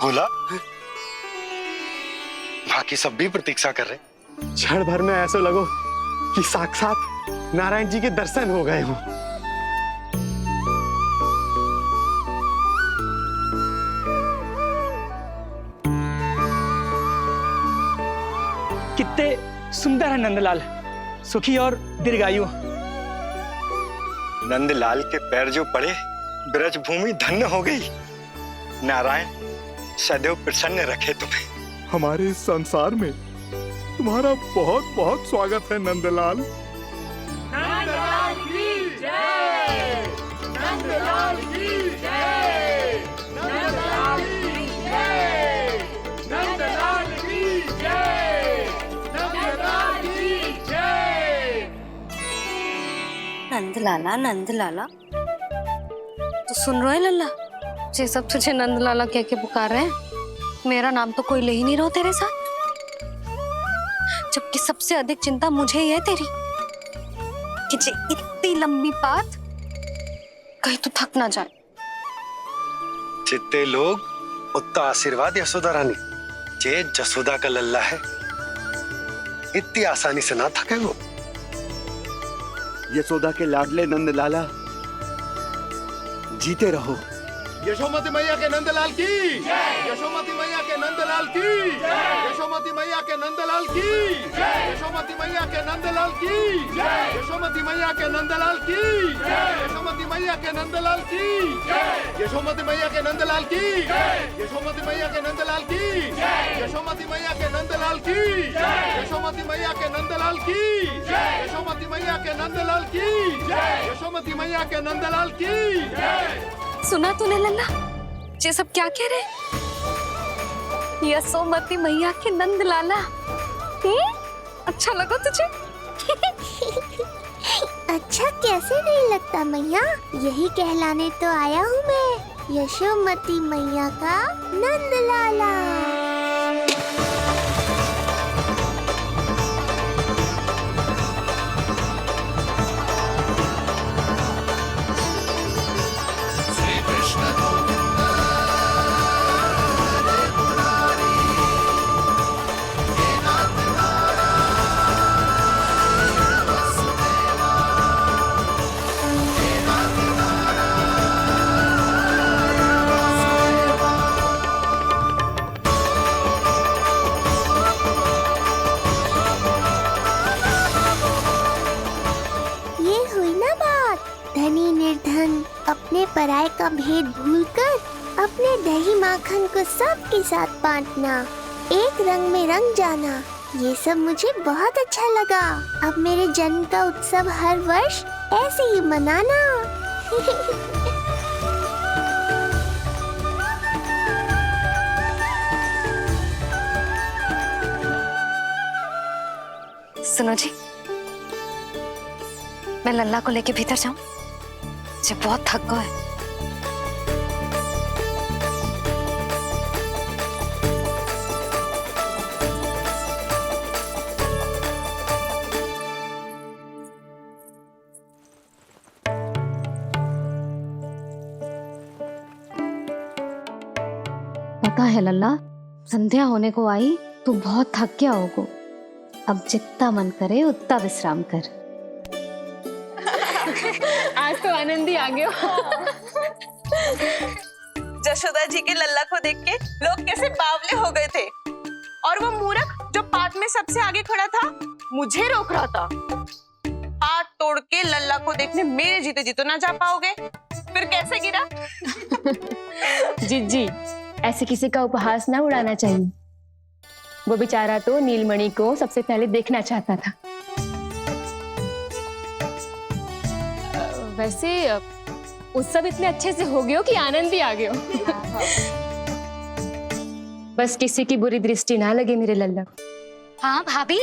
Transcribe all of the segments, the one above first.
बोला बाकी सब भी प्रतीक्षा कर रहे। क्षण भर में ऐसा लगो कि साक्षात नारायण जी के दर्शन हो गए हो। कितने सुंदर है नंदलाल, सुखी और दीर्घायु। नंदलाल के पैर जो पड़े ब्रज भूमि धन्य हो गई। नारायण सदैव प्रसन्न रखे तुम्हें। हमारे इस संसार में तुम्हारा बहुत बहुत स्वागत है नंदलाल। नंदलाल की जय, नंदलाल की जय, नंदलाल की जय, नंदलाल की जय, नंदलाल की जय। नंदलाला नंदलाला, तो सुन रहे लल्ला, ये सब तुझे नंदलाला कह के पुकार रहे हैं। मेरा नाम तो कोई ले ही नहीं रहा तेरे साथ, जबकि सबसे अधिक चिंता मुझे ही है तेरी कि जे इतनी लंबी बात कहीं तो थक ना जाए। जितने लोग उतना आशीर्वाद यशोदा रानी, जे जसोदा का लल्ला है इतनी आसानी से ना थके वो। यशोदा के लाडले नंदलाला जीते रहो। यशोमती मैया के नंदलाल की जय, यशोमती मैया के नंदलाल की जय, यशोमती मैया के नंदलाल की जय, यशोमती मैया के नंदलाल की जय, यशोमती मैया के नंदलाल की जय, यशोमती मैया के नंदलाल की जय, यशोमती मैया के नंदलाल की जय, यशोमती मैया के नंदलाल की जय, यशोमती मैया के नंदलाल की जय, यशोमती मैया के नंदलाल की जय, यशोमती मैया के नंदलाल की जय, यशोमती मैया के नंदलाल की जय। सुना तूने लल्ला, ये सब क्या कह रहे? यशोमती मैया के नंदलाला, अच्छा लगा तुझे? अच्छा कैसे नहीं लगता मैया, यही कहलाने तो आया हूँ मैं, यशोमती मैया का नंदलाला। धनी निर्धन अपने पराये का भेद भूलकर अपने दही माखन को सबके साथ बांटना, एक रंग में रंग जाना, ये सब मुझे बहुत अच्छा लगा। अब मेरे जन्म का उत्सव हर वर्ष ऐसे ही मनाना। सुनो जी, मैं लल्ला को लेके भीतर जाऊं, मुझे बहुत थक गया है। पता है लल्ला, संध्या होने को आई तो बहुत थक गया होगो। अब जितना मन करे उतना विश्राम कर। आज तो आनंद ही आ गया। जशोदा जी के लल्ला को देख के लोग कैसे बावले हो गए थे, और वो मूर्ख जो पात में सबसे आगे खड़ा था मुझे रोक रहा था। हाथ तोड़ के लल्ला को देखने मेरे जीते जी तो ना जा पाओगे, फिर कैसे गिरा? जीजी, ऐसे किसी का उपहास ना उड़ाना चाहिए। वो बेचारा तो नीलमणि को सबसे पहले देखना चाहता था। वैसे उत्सव इतने अच्छे से हो गया कि आनंद भी आ गया। बस किसी की बुरी दृष्टि ना लगे मेरे लल्ला को। हाँ भाभी,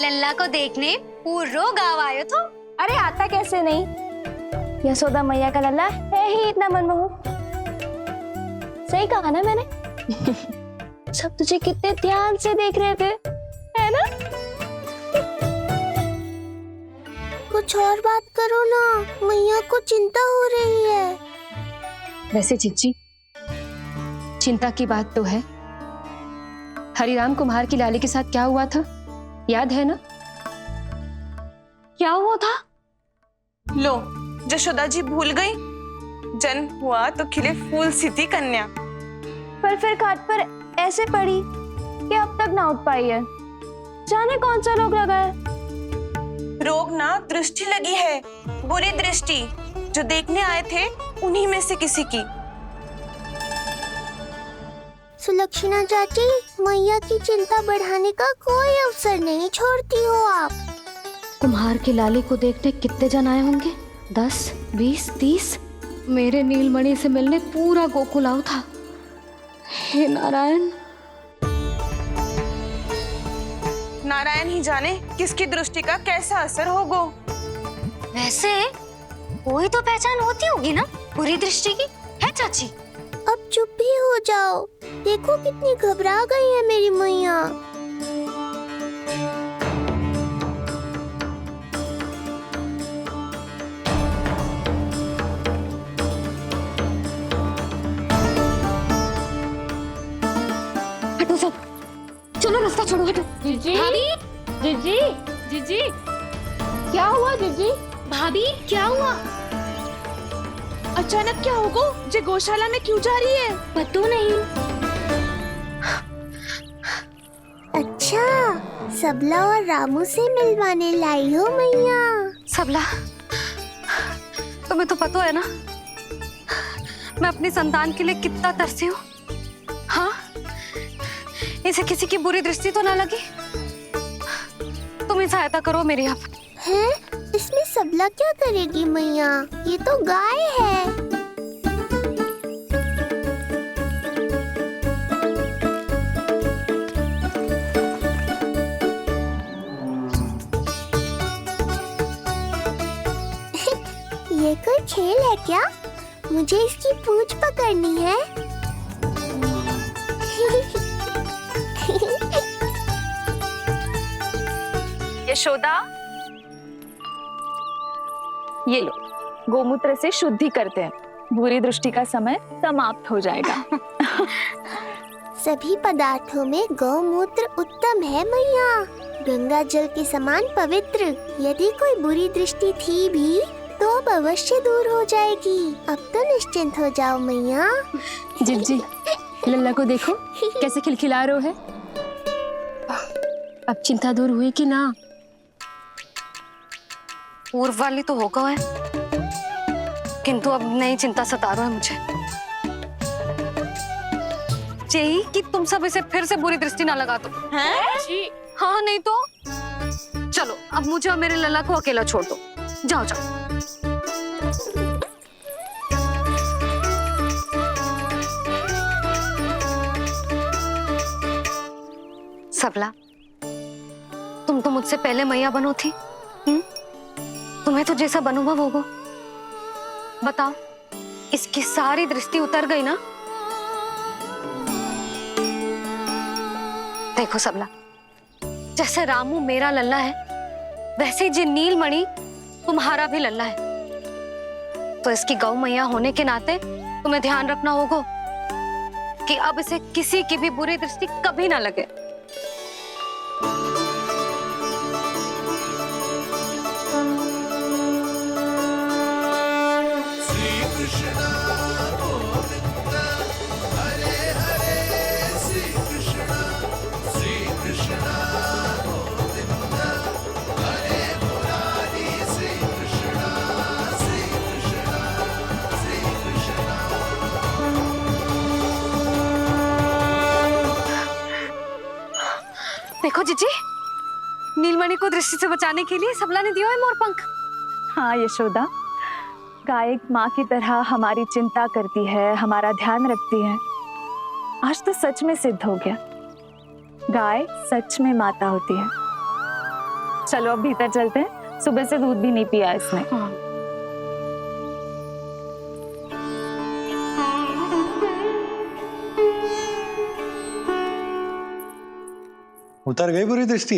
लल्ला को देखने पूरो गांव आयो तो। अरे आता कैसे नहीं, यशोदा मैया का लल्ला है ही इतना मनमोहक। सही कहा ना मैंने? सब तुझे कितने ध्यान से देख रहे थे, है ना? कुछ और बात करो ना, मैया को चिंता हो रही है। वैसे जीजी, चिंता की बात तो है। हरिराम कुम्हार की लाली के साथ क्या हुआ था, याद है ना? क्या हुआ था? लो, जशोदा जी भूल गई। जन्म हुआ तो खिले फूल सी थी कन्या। पर फिर खाट पर ऐसे पड़ी कि अब तक ना उठ पाई है। जाने कौन सा रोग लगा है। रोग ना दृष्टि लगी है, बुरी दृष्टि। जो देखने आए थे उन्हीं में से किसी की। सुलक्षणा चाची, मैया की चिंता बढ़ाने का कोई अवसर नहीं छोड़ती हो आप। कुम्हार की लाली को देखने कितने जन आए होंगे? 10, 20, 30। मेरे नीलमणि से मिलने पूरा गोकुल आओ था। हे नारायण। नारायण ही जाने किसकी दृष्टि का कैसा असर होगा। वैसे कोई तो पहचान होती होगी ना बुरी दृष्टि की, है चाची? अब चुप भी हो जाओ। देखो कितनी घबरा गई है मेरी मैया। हटो सब, चलो रास्ता छोड़ो, हटो। जीजी, जीजी, जीजी, क्या हुआ जीजी? भाभी क्या हुआ? अचानक क्या होगा? जे गौशाला में क्यों जा रही है? पता नहीं। अच्छा, सबला और रामू से मिलवाने लाई हो मैया। सबला, तुम्हें तो पता है ना मैं अपनी संतान के लिए कितना तरसी हूँ। हाँ, इसे किसी की बुरी दृष्टि तो ना लगी? तुम ही सहायता करो मेरी। अब हैं? इसमें सबला क्या करेगी मैया? ये तो गाय है। ये कोई खेल है क्या? मुझे इसकी पूंछ पकड़नी है। यशोदा, ये लो, गोमूत्र से शुद्धि करते हैं। बुरी दृष्टि का समय समाप्त हो जाएगा। सभी पदार्थों में गौमूत्र उत्तम है मैया, गंगा जल के समान पवित्र। यदि कोई बुरी दृष्टि थी भी तो अब अवश्य दूर हो जाएगी। अब तो निश्चिंत हो जाओ मैया। जीजी, लल्ला को देखो कैसे खिलखिला रहे है। अब चिंता दूर हुई कि ना? पूर्व वाली तो होगा है, किंतु अब नई चिंता सता रहा है मुझे। यही कि तुम सब इसे फिर से बुरी दृष्टि ना लगा दो। हैं? जी। हाँ, नहीं तो चलो अब मुझे और मेरे लल्ला को अकेला छोड़ दो। जाओ जाओ। सबला, तुम तो मुझसे पहले मैया बनो थी। तुम्हें तो जैसा अनुभव होगा। बताओ, इसकी सारी दृष्टि उतर गई ना? देखो सबला, जैसे रामू मेरा लल्ला है, वैसे जी नीलमणि तुम्हारा भी लल्ला है। तो इसकी गौ मैया होने के नाते तुम्हें ध्यान रखना होगा कि अब इसे किसी की भी बुरी दृष्टि कभी ना लगे। देखो जीजी, नीलमणि को दृष्टि से बचाने के लिए सबला ने दिया है मोर पंख। हाँ यशोदा, गाय माँ की तरह हमारी चिंता करती है, हमारा ध्यान रखती है। आज तो सच में सिद्ध हो गया, गाय सच में माता होती है। चलो अब भीतर चलते हैं, सुबह से दूध भी नहीं पिया इसने। उतर गई बुरी दृष्टि?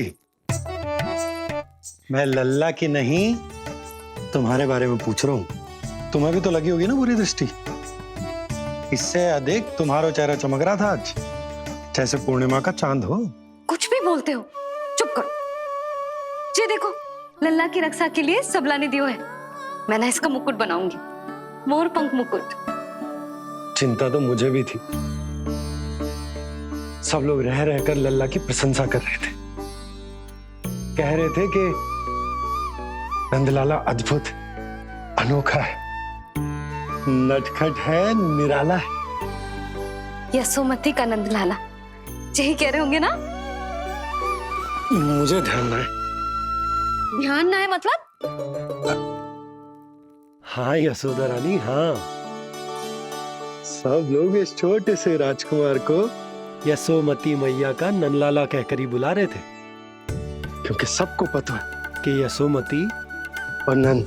मैं लल्ला की नहीं तुम्हारे बारे में पूछ रहा हूं। तुम्हें भी तो लगी होगी ना बुरी दृष्टि। इससे अधिक तुम्हारा चेहरा चमक रहा था आज, जैसे पूर्णिमा का चांद हो। कुछ भी बोलते हो, चुप करो। ये देखो, लल्ला की रक्षा के लिए सबला ने दियो है। मैं ना इसका मुकुट बनाऊंगी, मोर पंख मुकुट। चिंता तो मुझे भी थी। सब लोग रह रहकर लल्ला की प्रशंसा कर रहे थे, कह रहे थे कि नंदलाला अद्भुत, अनोखा है, नटखट है, निराला है। यशोमती का नंदलाला, यही कह रहे होंगे ना? मुझे ध्यान ना है। ध्यान ना है मतलब? हाँ यशोदा रानी, हाँ। सब लोग इस छोटे से राजकुमार को यशोमती मैया का नंदलाला कहकर ही बुला रहे थे, क्योंकि सबको पता है कि यशोमती और नंद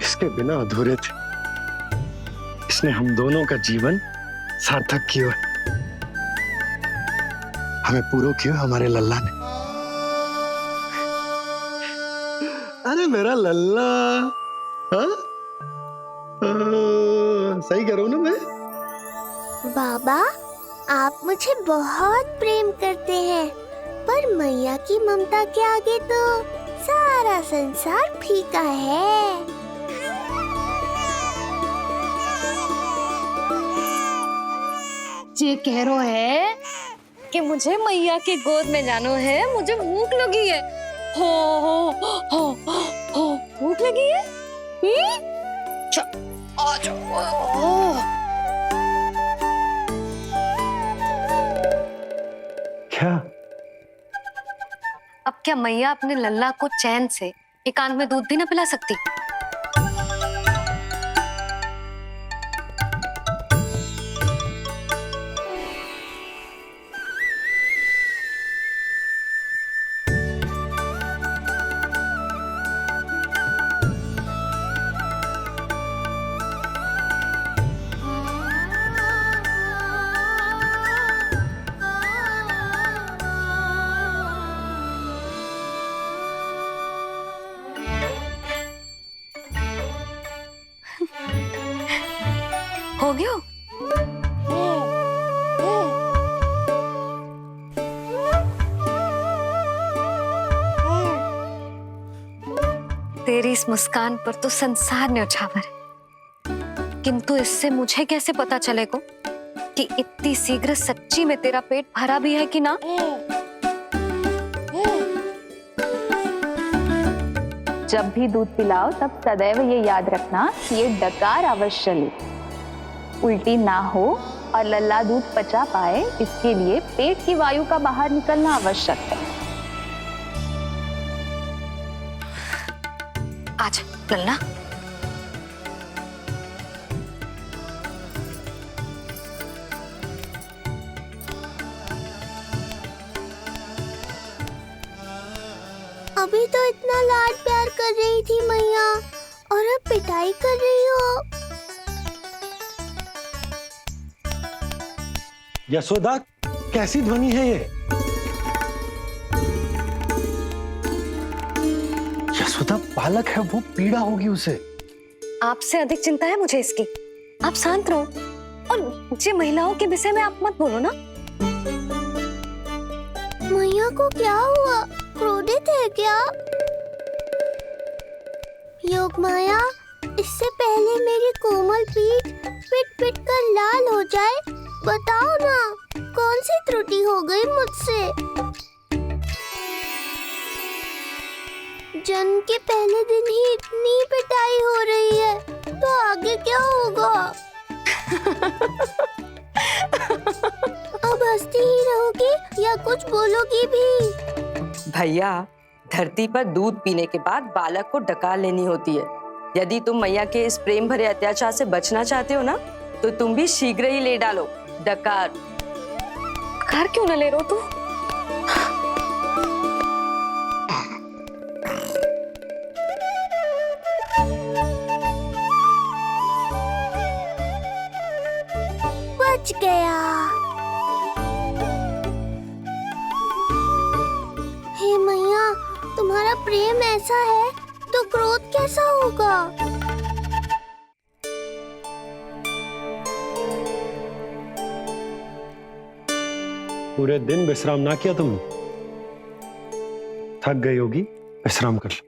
इसके बिना अधूरे थे। इसने हम दोनों का जीवन सार्थक किया, हमें पूरा किया हमारे लल्ला ने। अरे मेरा लल्ला, हाँ? सही कह रहा हूं ना मैं? बाबा, आप मुझे बहुत प्रेम करते हैं, पर मैया की ममता के आगे तो सारा संसार फीका है। ये कह रो है कि मुझे मैया के गोद में जानो है, मुझे भूख लगी है। हो भूख लगी है? आ जाओ। क्या? अब क्या मैया अपने लल्ला को चैन से एकांत में दूध भी ना पिला सकती? हो गया? तेरी इस मुस्कान पर तो संसार न्यौछावर है, किंतु इससे मुझे कैसे पता चलेगा कि इतनी शीघ्र सच्ची में तेरा पेट भरा भी है कि ना? जब भी दूध पिलाओ तब सदैव ये याद रखना कि ये डकार अवश्य ले, उल्टी ना हो और लल्ला दूध पचा पाए, इसके लिए पेट की वायु का बाहर निकलना आवश्यक है। आजा लल्ला। अभी तो इतना लाड प्यार कर रही थी मैया, और अब पिटाई कर रही हो। यशोदा, कैसी ध्वनि है ये? यशोदा बालक है, वो पीड़ा होगी उसे। आपसे अधिक चिंता है मुझे इसकी। आप शांत रहो, और ये महिलाओं के विषय में आप मत बोलो ना। मैया को क्या हुआ? क्रोधित है क्या? योग माया, इससे पहले मेरी कोमल पीठ पिट पिट कर लाल हो जाए, बताओ ना कौन सी त्रुटि हो गई मुझसे? जन्म के पहले दिन ही इतनी पिटाई हो रही है, तो आगे क्या होगा? अब हंसती ही रहोगी या कुछ बोलोगी भी? भैया, धरती पर दूध पीने के बाद बालक को डकार लेनी होती है। यदि तुम मैया के इस प्रेम भरे अत्याचार से बचना चाहते हो ना, तो तुम भी शीघ्र ही ले डालो डकार। डकार क्यों न ले रहे हो तू? बच गया। हे मैया, तुम्हारा प्रेम ऐसा है तो क्रोध कैसा होगा? पूरे दिन विश्राम ना किया तुमने? थक गई होगी, विश्राम कर लो।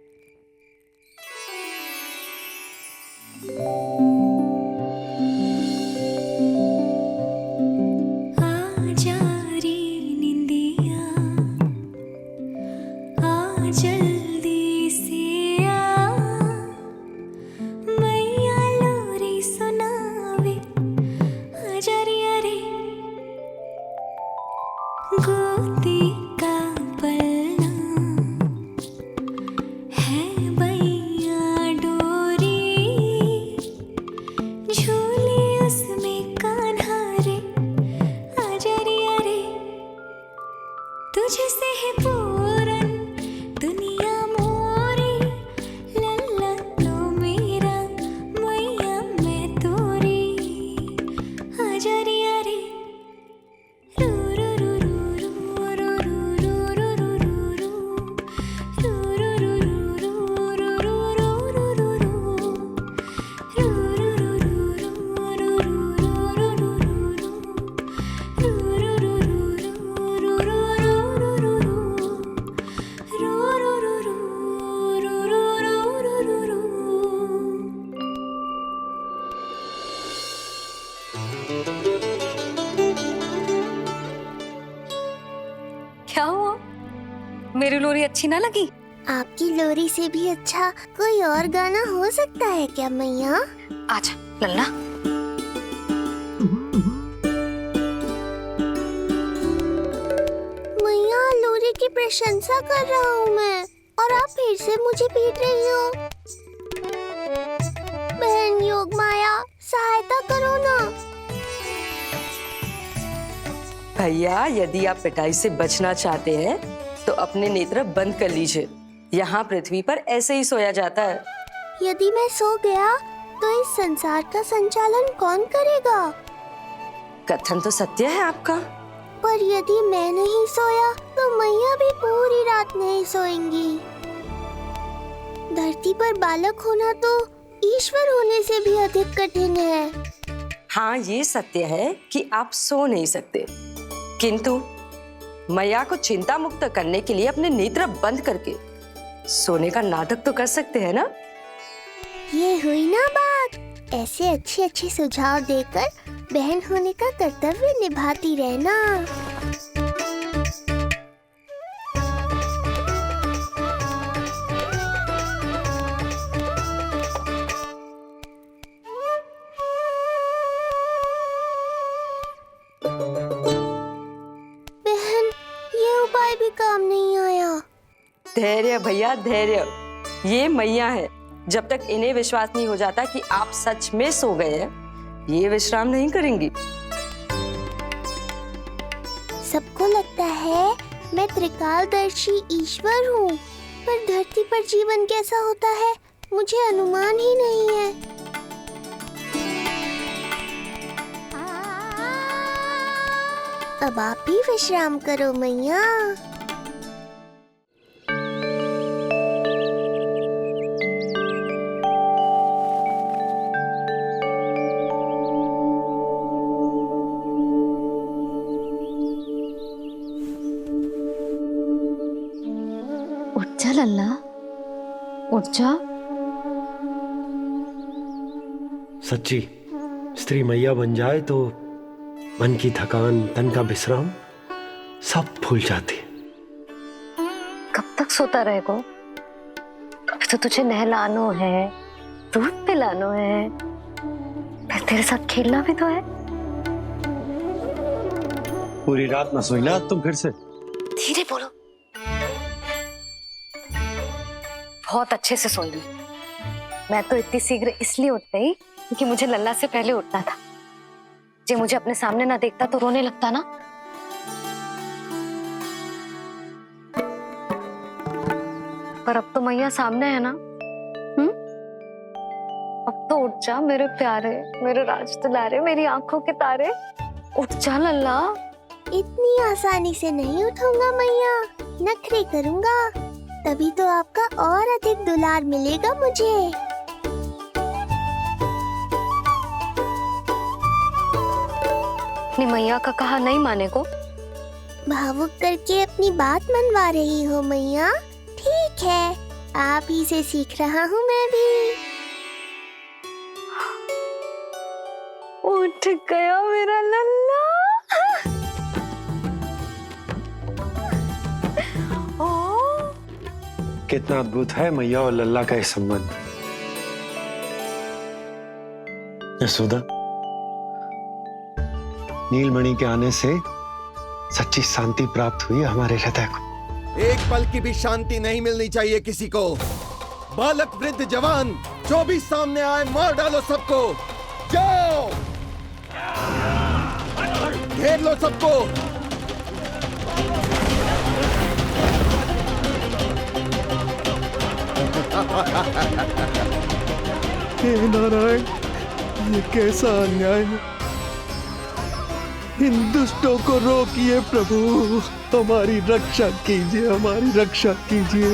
क्या हुआ? मेरी लोरी अच्छी ना लगी? आपकी लोरी से भी अच्छा कोई और गाना हो सकता है क्या मैया? आजा लल्ला। मैया, लोरी की प्रशंसा कर रहा हूँ मैं और आप फिर से मुझे पीट रही हो। बहन योग माया, सहायता करो ना। भैया, यदि आप पिटाई से बचना चाहते हैं तो अपने नेत्र बंद कर लीजिए। यहाँ पृथ्वी पर ऐसे ही सोया जाता है। यदि मैं सो गया तो इस संसार का संचालन कौन करेगा? कथन तो सत्य है आपका। पर यदि मैं नहीं सोया तो मैया भी पूरी रात नहीं सोएंगी। धरती पर बालक होना तो ईश्वर होने से भी अधिक कठिन है। हाँ, ये सत्य है कि आप सो नहीं सकते, किंतु मैया को चिंता मुक्त करने के लिए अपने नेत्र बंद करके सोने का नाटक तो कर सकते हैं ना? ये हुई ना बात। ऐसे अच्छे अच्छे सुझाव देकर बहन होने का कर्तव्य निभाती रहना। बहन, ये उपाय भी काम नहीं आया। धैर्य भैया, धैर्य। ये मैया है, जब तक इन्हें विश्वास नहीं हो जाता कि आप सच में सो गए हैं, ये विश्राम नहीं करेंगी। सबको लगता है मैं त्रिकालदर्शी ईश्वर हूँ, पर धरती पर जीवन कैसा होता है मुझे अनुमान ही नहीं है। अब आप भी विश्राम करो मैया। उठ जा लल्ला, उठ जा। सच्ची स्त्री मैया बन जाए तो मन की थकान, तन का विश्राम सब भूल जाती है। कब तक सोता रहेगो? अभी तो तुझे नहलानो है, दूध पिलानो है, फिर तेरे साथ खेलना भी तो है। पूरी रात ना सोई ना तुम फिर से? धीरे बोलो। बहुत अच्छे से सोई ली। मैं तो इतनी शीघ्र इसलिए उठ गई क्योंकि मुझे लल्ला से पहले उठना था। जे मुझे अपने सामने ना देखता तो रोने लगता ना। पर अब तो मैया सामने है ना। अब तो उठ जा मेरे प्यारे, मेरे राज दुलारे, मेरी आंखों के तारे। उठ जा लल्ला। इतनी आसानी से नहीं उठूंगा मैया, नखरे करूंगा, तभी तो आपका और अधिक दुलार मिलेगा मुझे। अपनी मैया का कहा नहीं माने को? भावुक करके अपनी बात मनवा रही हो मैया। ठीक है, आप ही से सीख रहा हूँ मैं भी। उठ गया मेरा लल्ला। कितना अद्भुत है मैया और लल्ला का ये संबंध। यशोदा, नीलमणि के आने से सच्ची शांति प्राप्त हुई है हमारे हृदय को। एक पल की भी शांति नहीं मिलनी चाहिए किसी को। बालक वृद्ध जवान जो भी सामने आए मार डालो सबको। जाओ, घेर लो सबको। हे नारायण, ये कैसा अन्याय है। इन दुष्टों को रोकिए प्रभु, हमारी रक्षा कीजिए, हमारी रक्षा कीजिए।